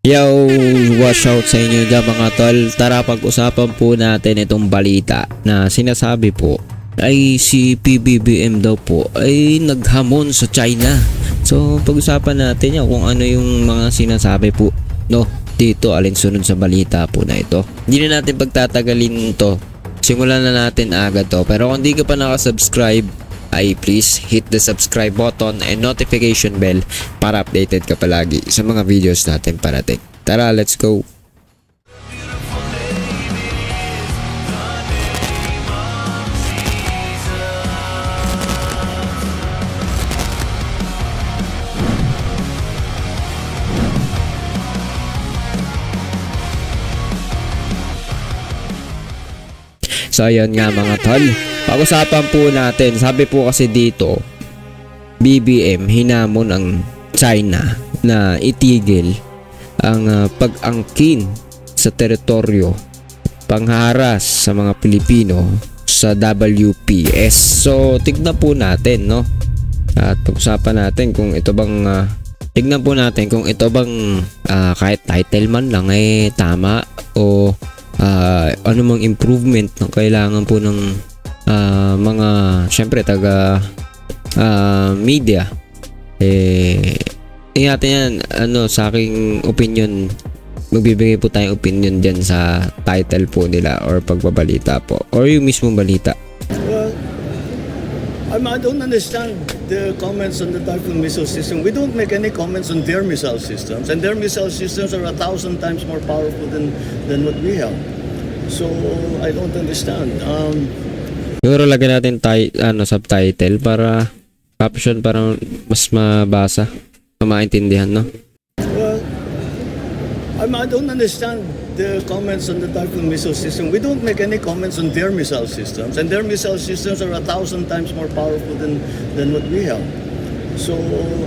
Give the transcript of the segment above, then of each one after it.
Yo, watch out sa inyo dyan mga tol. Tara pag-usapan po natin itong balita na sinasabi po ay si PBBM daw po ay naghamon sa China. So pag-usapan natin yan kung ano yung mga sinasabi po dito alinsunod sa balita po na ito. Hindi na natin pagtatagalin to. Simulan na natin agad to. Pero kung di ka pa nakasubscribe ay please hit the subscribe button and notification bell para updated ka palagi sa mga videos natin parating. Tara, let's go! So ayun nga mga tol, pag-usapan po natin, sabi po kasi dito BBM hinamon ang China na itigil ang pag-angkin sa teritoryo, pangharas sa mga Pilipino sa WPS. So tignan po natin at pag-usapan natin kung ito bang tignan po natin kung ito bang kahit title man lang ay tama o ano mang improvement na kailangan po ng mga syempre taga media. Natin yan, sa aking opinion, magbibigay po tayong opinion dyan sa title po nila or pagbabalita po or yung mismong balita. Well, I don't understand the comments on the Typhoon missile system. We don't make any comments on their missile systems, and their missile systems are 1,000 times more powerful than what we have. So I don't understand. Siguro lagyan natin subtitle para caption para mas mabasa, maintindihan, Well, I don't understand the comments on the Typhoon missile system. We don't make any comments on their missile systems, and their missile systems are 1,000 times more powerful than what we have. So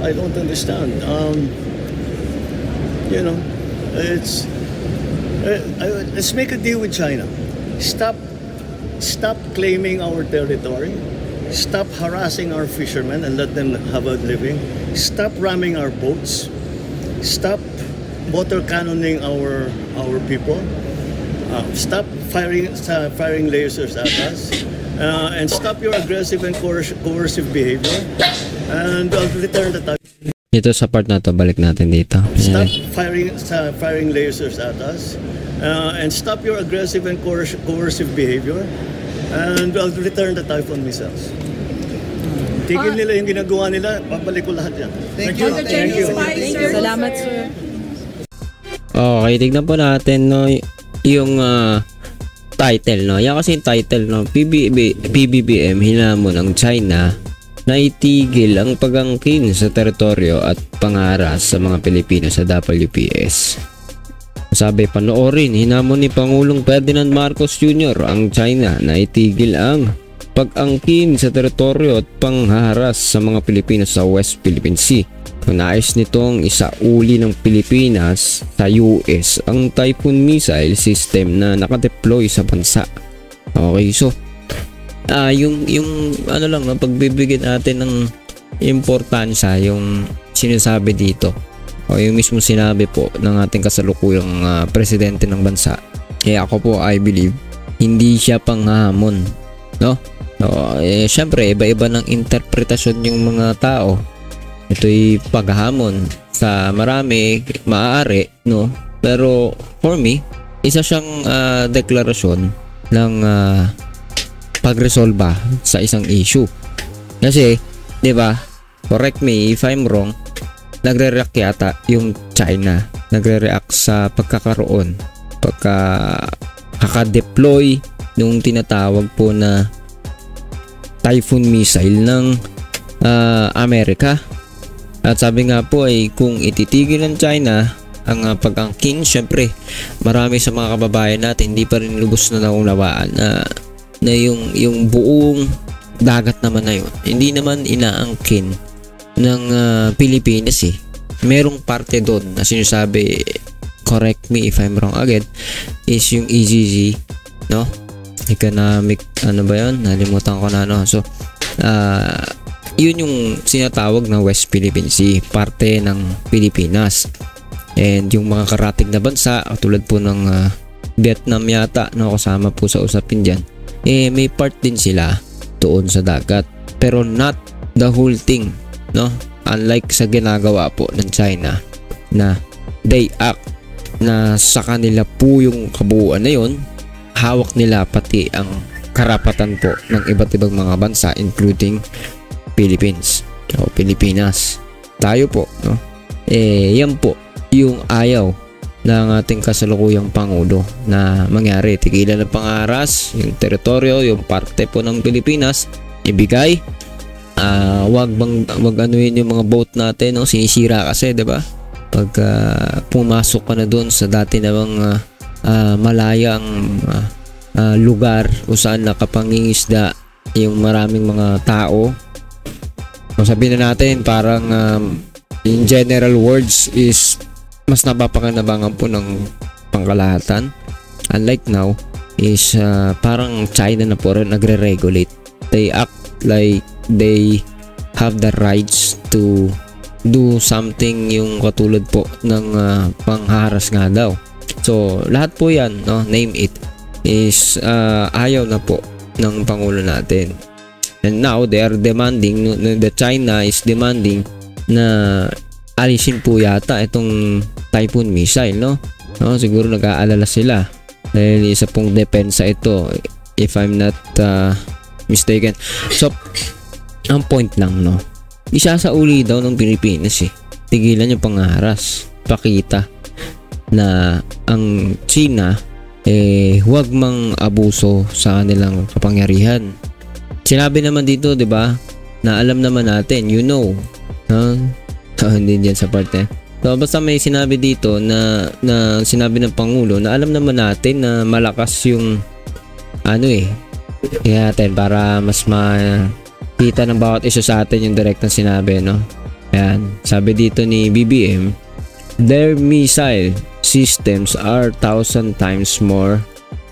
I don't understand. It's let's make a deal with China. Stop claiming our territory. Stop harassing our fishermen and let them have a living. Stop ramming our boats. Stop water cannoning our people. Stop firing lasers at us. And stop your aggressive and coercive behavior. And return the time. Dito sa part na to, balik natin dito. Stop firing lasers at us. And stop your aggressive and coercive behavior. And return the Typhoon missiles. Tigil nila yung ginagawa nila, babalik ko lahat yan. Thank you. Salamat, sir. Okay, tignan po natin yung title, Yan kasi yung title, PBBM hinamon ang China na itigil ang pag-angkin sa teritoryo at pangaras sa mga Pilipino sa WPS. Sabi, panoorin, hinamon ni Pangulong Ferdinand Marcos Jr. ang China na itigil ang pag-angkin sa teritoryo at pangharas sa mga Pilipino sa West Philippine Sea. Nais nitong isauli ng Pilipinas sa US ang Typhoon missile system na nakadeploy sa bansa. Okay, so yung pagbibigyan natin ng importansya yung sinasabi dito o yung mismo sinabi po ng ating kasalukuyang presidente ng bansa. Kaya ako po I believe hindi siya panghamon, syempre iba-iba ng interpretasyon yung mga tao. Ito'y paghamon sa marami, maaari, pero for me isa siyang deklarasyon ng pagresolba sa isang issue. Kasi, 'di ba? Correct me if I'm wrong. Nagre-react yata yung China. Nagre-react sa pagkaka-deploy nung tinatawag po na Typhoon missile ng Amerika. At sabi nga po ay kung ititigil ng China ang pag-angkin, syempre marami sa mga kababayan natin hindi pa rin lubos na naunawaan na yung buong dagat naman na yun hindi naman inaangkin ng Pilipinas merong parte doon na sinasabi, correct me if I'm wrong again, is yung EEZ, economic, nalimutan ko na, so yun yung sinatawag na West Philippine Sea, parte ng Pilipinas. And yung mga karatig na bansa, katulad po ng Vietnam yata, no, kasama po sa usapin dyan, may part din sila doon sa dagat. Pero not the whole thing, no? Unlike sa ginagawa po ng China na they act na sa kanila po yung kabuuan na yun, hawak nila pati ang karapatan po ng iba't ibang mga bansa including Philippines o Pilipinas. Tayo po, no? Yan po yung ayaw ng ating kasalukuyang Pangulo na mangyari. Tigilan ng pangaras, yung teritoryo, yung parte po ng Pilipinas, ibigay. Wag anuhin yung mga boat natin, no? Sinisira kasi, 'di ba? Pag pumasok ka na doon sa dati namang malayang lugar kung saan nakapangingisda yung maraming mga tao, sabihin na natin parang in general words is mas napapakinabangan po ng pangkalahatan. Unlike now is parang China na po rin nagre-regulate. They act like they have the rights to do something, yung katulad po ng pangharas nga daw. So lahat po yan, no, name it, is ayaw na po ng Pangulo natin. And now they are demanding, the China is demanding na alisin po yata itong Typhoon missile, no? Siguro nag-aalala sila dahil isa pong depensa ito, if I'm not mistaken. So ang point lang, no, isasauli daw ng Pilipinas tigilan yung pangharas, pakita na ang China huwag mang abuso sa kanilang kapangyarihan. Sinabi naman dito, 'di ba, na alam naman natin, you know, hindi diyan sa parte. So basta may sinabi dito na sinabi ng Pangulo na alam naman natin na malakas yung kaya natin para mas makita ng bawat isa sa atin yung direct na sinabi, no? Ayan, sabi dito ni BBM, their missile systems are 1,000 times more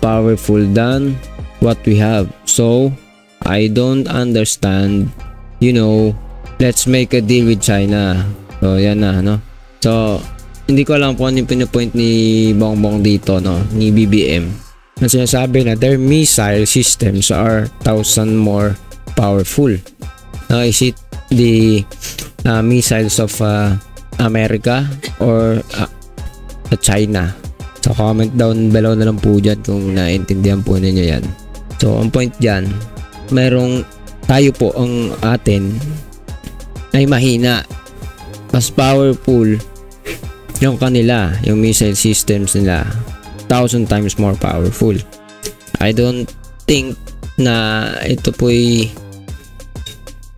powerful than what we have. So, I don't understand, let's make a deal with China. So, yan na, no? So, hindi ko alam kung ano yung pinupoint ni Bongbong dito, no? Ni BBM. Na sinasabi na their missile systems are 1,000 more powerful. Is it the missiles of America or China? So comment down below na lang po dyan kung naintindihan po ninyo yan. So ang point dyan, merong tayo po ang atin ay mahina, mas powerful yung kanila, yung missile systems nila 1,000 times more powerful. I don't think na ito po'y,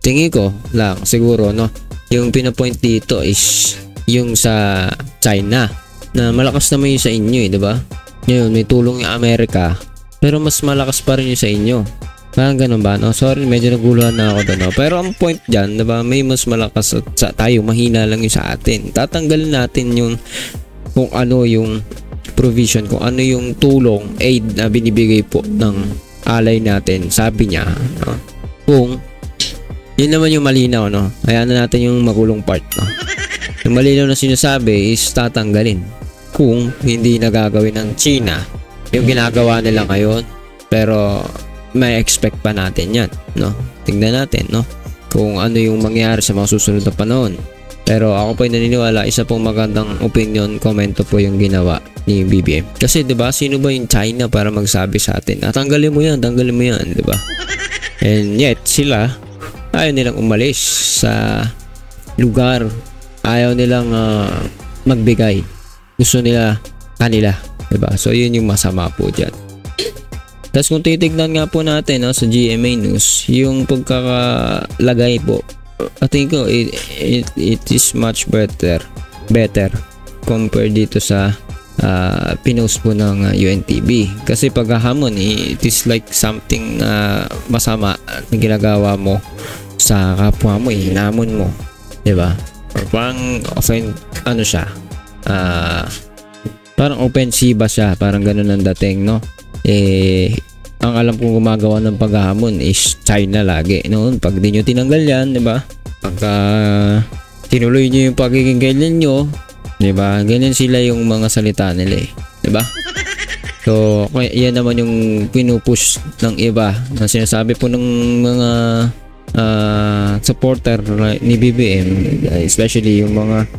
tingin ko lang siguro, no, yung pinapoint dito is yung sa China na malakas naman yung sa inyo, diba? Ngayon may tulong yung Amerika pero mas malakas pa rin yung sa inyo, parang ganun ba, no? Sorry, medyo naguluhan na ako doon, no? Pero ang point dyan, diba, may mas malakas at tayo mahina lang yung sa atin. Tatanggalin natin yung kung ano yung provision, kung ano yung tulong, aid na binibigay po ng alay natin. Sabi niya, no? Kung yun naman yung malinaw, no? Hayaan na natin yung magulong part, no? Yung malinaw na sinasabi is tatanggalin kung hindi nagagawin ng China yung ginagawa nila ngayon, pero may expect pa natin yan, no? Tingnan natin, no, kung ano yung mangyari sa mga susunod na panahon. Pero ako po ay naniniwala, isa pong magandang opinion, komento po yung ginawa ni BBM. Kasi 'di ba, sino ba yung China para magsabi sa atin, tanggalin mo yan, 'di ba? And yet sila ayaw nilang umalis sa lugar, ayaw nilang magbigay, gusto nila kanila, 'di ba? So yun yung masama po diyan. Tapos kung titignan nga po natin, no, sa GMA News, yung pagkakalagay po, I think it is much better compared dito sa pinost po ng UNTV. Kasi paghahamon, it is like something masama na ginagawa mo sa kapwa mo, hinamon mo, diba? Parang siya, parang offensive siya, parang ganun ang dating, no? Ang alam kong gumagawa ng paghahamon is China lagi, noon pag di nyo tinanggal yan, diba? Pagka tinuloy nyo yung pagiging ganyan nyo, 'Di ba? Ganyan sila yung mga salita nila eh. 'Di ba? So, yan naman yung pinupush ng iba na sinasabi po ng mga supporter ni BBM, especially yung mga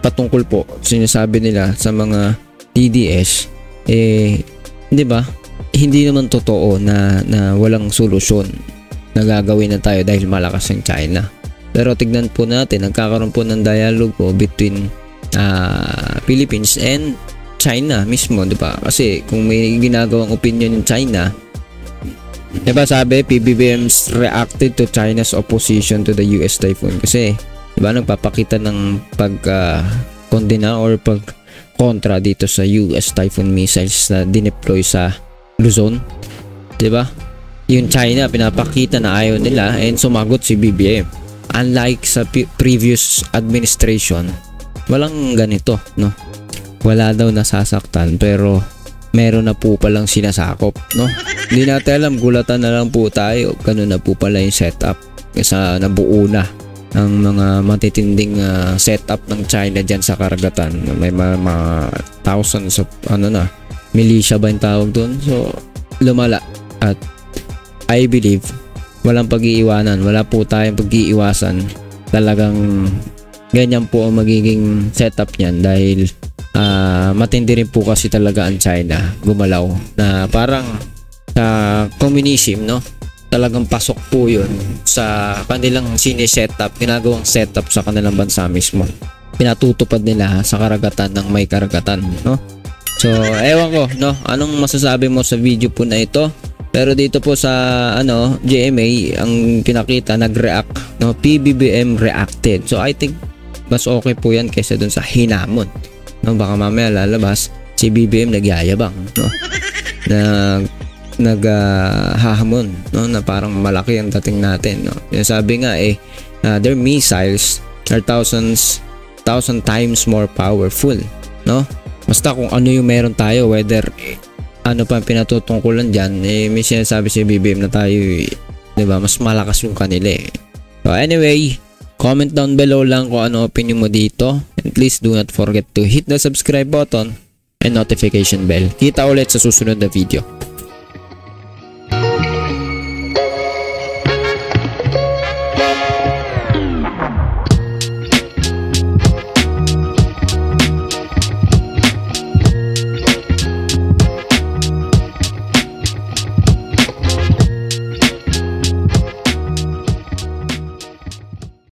patungkol po sinasabi nila sa mga TDS, eh, 'di ba? Hindi naman totoo na walang solusyon na gagawin na tayo dahil malakas ang China. Pero tignan po natin, nagkakaroon po ng dialogue po between Philippines and China mismo, di ba? Kasi kung may ginagawang opinion ng China, di ba sabi, PBBM's reacted to China's opposition to the US typhoon. Kasi, di ba, nagpapakita ng pag-kondena or pag-kontra dito sa US typhoon missiles na dineploy sa Luzon. Di ba? Yung China, pinapakita na ayaw nila and sumagot si BBM. Unlike sa previous administration, walang ganito, no? Wala daw nasasaktan pero meron na po palang sinasakop, no? Hindi natin alam, gulatan na lang po tayo. Ganun na po pala yung setup kasi nabuo na ang mga matitinding setup ng China dyan sa karagatan. May mga thousands of militia ba yung tawag doon? So lumala, at I believe walang pag-iiwanan, wala po tayong pag-iiwasan. Talagang ganyan po ang magiging setup niyan dahil matindi rin po kasi talaga ang China gumalaw na parang sa communism, no? Talagang pasok po yun sa kanilang sine-setup, ginagawang setup sa kanilang bansa mismo. Pinatutupad nila sa karagatan ng may karagatan, no? So, ewan ko, no? Anong masasabi mo sa video po na ito? Pero dito po sa GMA, ang pinakita, nag-react, no? PBBM reacted. So, I think mas okay po yan kaysa dun sa hinamon. No, baka mamaya lalabas si BBM nagyayabang, no? Naghahamon, no? Na parang malaki ang dating natin, no? Yung sabi nga their missiles are thousand times more powerful, no? Basta kung ano yung meron tayo, whether ano pa pinatutungkulan dyan, may sinasabi si BBM na tayo, diba, mas malakas yung kanila eh. So anyway, comment down below lang kung ano opinion mo dito. And please do not forget to hit the subscribe button and notification bell. Kita ulit sa susunod na video.